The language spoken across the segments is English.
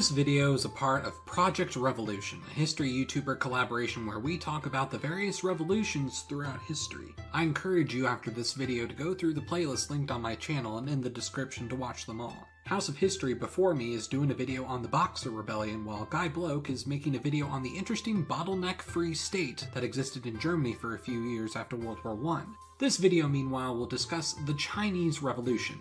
This video is a part of Project Revolution, a history YouTuber collaboration where we talk about the various revolutions throughout history. I encourage you after this video to go through the playlist linked on my channel and in the description to watch them all. House of History before me is doing a video on the Boxer Rebellion, while Guy Bloke is making a video on the interesting bottleneck-free state that existed in Germany for a few years after World War I. This video, meanwhile, will discuss the Chinese Revolution.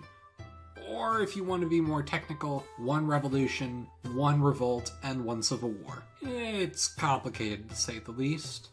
Or, if you want to be more technical, one revolution, one revolt, and one civil war. It's complicated, to say the least.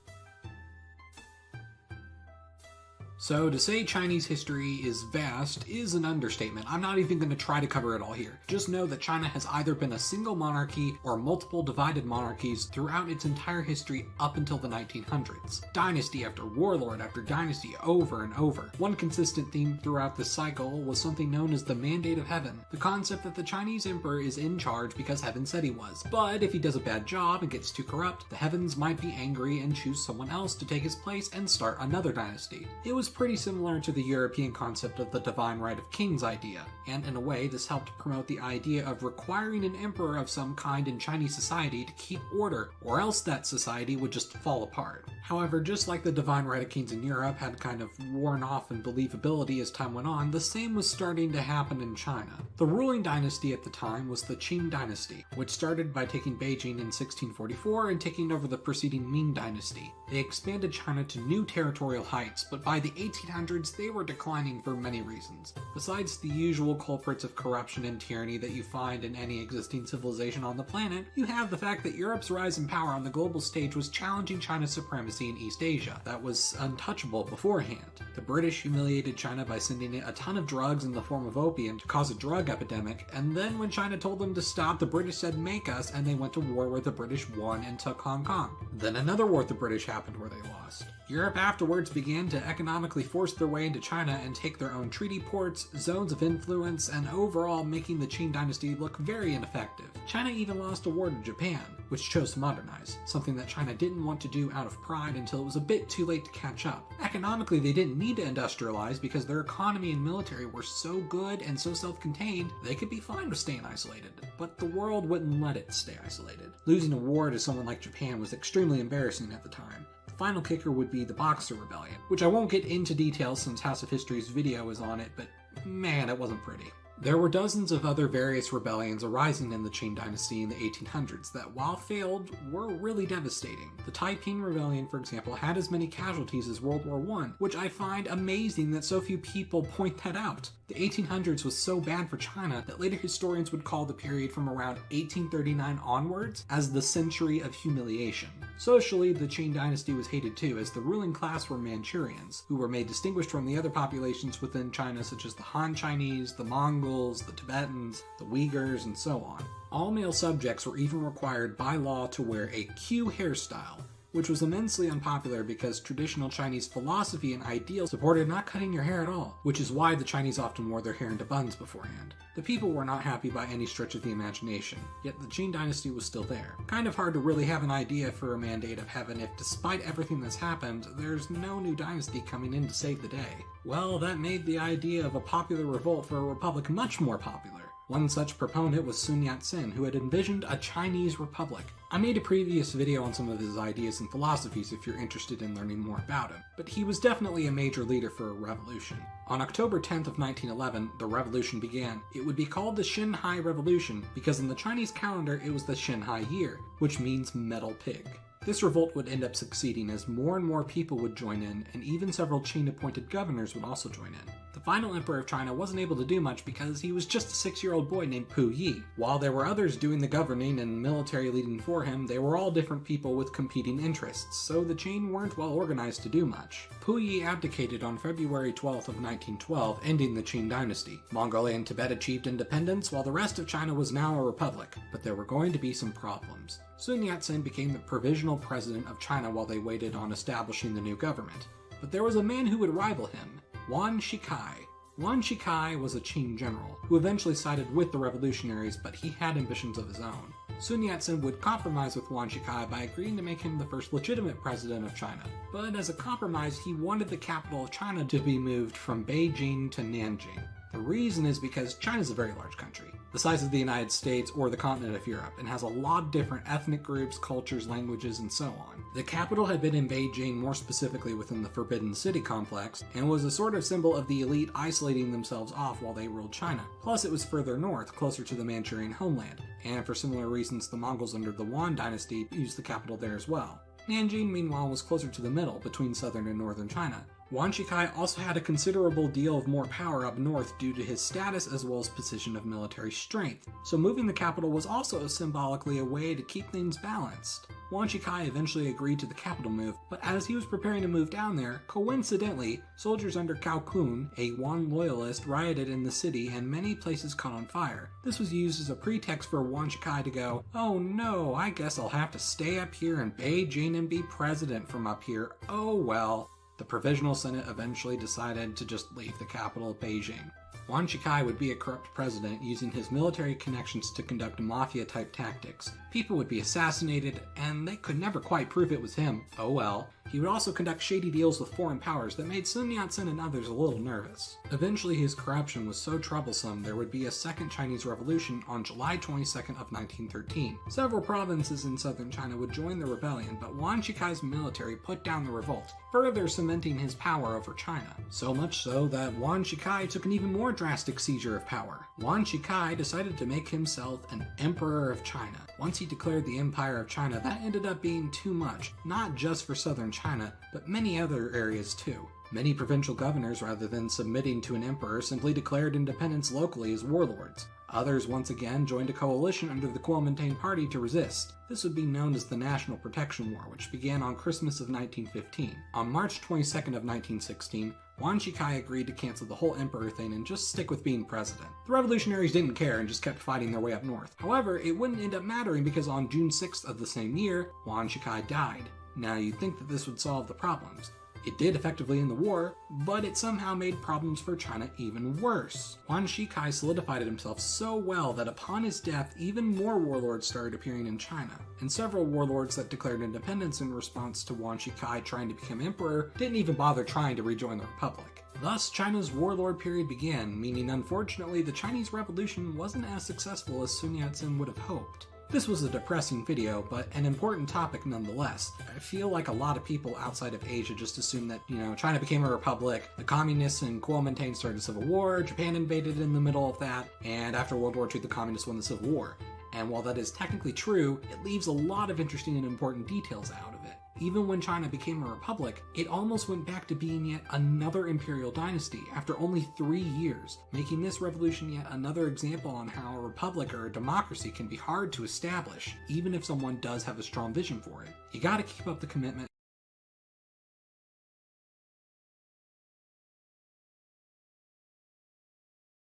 So, to say Chinese history is vast is an understatement. I'm not even going to try to cover it all here. Just know that China has either been a single monarchy or multiple divided monarchies throughout its entire history up until the 1900s. Dynasty after warlord after dynasty over and over. One consistent theme throughout this cycle was something known as the Mandate of Heaven, the concept that the Chinese emperor is in charge because heaven said he was. But if he does a bad job and gets too corrupt, the heavens might be angry and choose someone else to take his place and start another dynasty. It was pretty similar to the European concept of the divine right of kings idea, and in a way this helped promote the idea of requiring an emperor of some kind in Chinese society to keep order, or else that society would just fall apart. However, just like the divine right of kings in Europe had kind of worn off in believability as time went on, the same was starting to happen in China. The ruling dynasty at the time was the Qing dynasty, which started by taking Beijing in 1644 and taking over the preceding Ming dynasty. They expanded China to new territorial heights, but by the 1800s they were declining for many reasons. Besides the usual culprits of corruption and tyranny that you find in any existing civilization on the planet, you have the fact that Europe's rise in power on the global stage was challenging China's supremacy in East Asia that was untouchable beforehand. The British humiliated China by sending it a ton of drugs in the form of opium to cause a drug epidemic, and then when China told them to stop, the British said make us, and they went to war where the British won and took Hong Kong. Then another war with the British happened where they lost. Europe afterwards began to economically force their way into China and take their own treaty ports, zones of influence, and overall making the Qing dynasty look very ineffective. China even lost a war to Japan, which chose to modernize, something that China didn't want to do out of pride until it was a bit too late to catch up. Economically, they didn't need to industrialize because their economy and military were so good and so self-contained, they could be fine with staying isolated. But the world wouldn't let it stay isolated. Losing a war to someone like Japan was extremely embarrassing at the time. The final kicker would be the Boxer Rebellion, which I won't get into details since House of History's video is on it, but man, it wasn't pretty. There were dozens of other various rebellions arising in the Qing dynasty in the 1800s that, while failed, were really devastating. The Taiping Rebellion, for example, had as many casualties as World War I, which I find amazing that so few people point that out. The 1800s was so bad for China that later historians would call the period from around 1839 onwards as the century of humiliation. Socially, the Qing dynasty was hated too, as the ruling class were Manchurians, who were made distinguished from the other populations within China such as the Han Chinese, the Mongols, the Tibetans, the Uyghurs, and so on. All male subjects were even required by law to wear a Q hairstyle, which was immensely unpopular because traditional Chinese philosophy and ideals supported not cutting your hair at all, which is why the Chinese often wore their hair into buns beforehand. The people were not happy by any stretch of the imagination, yet the Qing dynasty was still there. Kind of hard to really have an idea for a mandate of heaven if, despite everything that's happened, there's no new dynasty coming in to save the day. Well, that made the idea of a popular revolt for a republic much more popular. One such proponent was Sun Yat-sen, who had envisioned a Chinese republic. I made a previous video on some of his ideas and philosophies if you're interested in learning more about him, but he was definitely a major leader for a revolution. On October 10th of 1911, the revolution began. It would be called the Xinhai Revolution because in the Chinese calendar it was the Xinhai year, which means metal pig. This revolt would end up succeeding as more and more people would join in, and even several Qing-appointed governors would also join in. The final emperor of China wasn't able to do much because he was just a 6-year-old boy named Pu Yi. While there were others doing the governing and military leading for him, they were all different people with competing interests, so the Qing weren't well organized to do much. Pu Yi abdicated on February 12th of 1912, ending the Qing dynasty. Mongolia and Tibet achieved independence, while the rest of China was now a republic, but there were going to be some problems. Sun Yat-sen became the provisional president of China while they waited on establishing the new government. But there was a man who would rival him, Yuan Shikai. Yuan Shikai was a Qing general, who eventually sided with the revolutionaries, but he had ambitions of his own. Sun Yat-sen would compromise with Yuan Shikai by agreeing to make him the first legitimate president of China. But as a compromise, he wanted the capital of China to be moved from Beijing to Nanjing. The The reason is because China's a very large country, the size of the United States or the continent of Europe, and has a lot of different ethnic groups, cultures, languages, and so on. The capital had been in Beijing, more specifically within the Forbidden City complex, and was a sort of symbol of the elite isolating themselves off while they ruled China. Plus, it was further north, closer to the Manchurian homeland, and for similar reasons the Mongols under the Yuan dynasty used the capital there as well. Nanjing, meanwhile, was closer to the middle, between southern and northern China. Yuan Shikai also had a considerable deal of more power up north due to his status as well as position of military strength, so moving the capital was also symbolically a way to keep things balanced. Yuan Shikai eventually agreed to the capital move, but as he was preparing to move down there, coincidentally, soldiers under Cao Kun, a Yuan loyalist, rioted in the city and many places caught on fire. This was used as a pretext for Yuan Shikai to go, "Oh no, I guess I'll have to stay up here in Beijing and be president from up here, oh well." The Provisional Senate eventually decided to just leave the capital of Beijing. Yuan Shikai would be a corrupt president using his military connections to conduct mafia-type tactics. People would be assassinated, and they could never quite prove it was him. Oh well. He would also conduct shady deals with foreign powers that made Sun Yat-sen and others a little nervous. Eventually, his corruption was so troublesome there would be a second Chinese Revolution on July 22nd of 1913. Several provinces in southern China would join the rebellion, but Yuan Shikai's military put down the revolt, further cementing his power over China. So much so that Yuan Shikai took an even more drastic seizure of power. Yuan Shikai decided to make himself an emperor of China. Once he declared the Empire of China, that ended up being too much, not just for southern China, but many other areas too. Many provincial governors, rather than submitting to an emperor, simply declared independence locally as warlords. Others once again joined a coalition under the Kuomintang party to resist. This would be known as the National Protection War, which began on Christmas of 1915. On March 22nd of 1916, Yuan Shikai agreed to cancel the whole emperor thing and just stick with being president. The revolutionaries didn't care and just kept fighting their way up north. However, it wouldn't end up mattering because on June 6th of the same year, Yuan Shikai died. Now you'd think that this would solve the problems. It did effectively end the war, but it somehow made problems for China even worse. Yuan Shikai solidified himself so well that upon his death, even more warlords started appearing in China, and several warlords that declared independence in response to Yuan Shikai trying to become emperor didn't even bother trying to rejoin the Republic. Thus, China's warlord period began, meaning unfortunately the Chinese Revolution wasn't as successful as Sun Yat-sen would have hoped. This was a depressing video, but an important topic nonetheless. I feel like a lot of people outside of Asia just assume that, China became a republic, the communists in Kuomintang started a civil war, Japan invaded in the middle of that, and after World War II the communists won the Civil War. And while that is technically true, it leaves a lot of interesting and important details out of it. Even when China became a republic, it almost went back to being yet another imperial dynasty after only 3 years, making this revolution yet another example on how a republic or a democracy can be hard to establish, even if someone does have a strong vision for it. You gotta keep up the commitment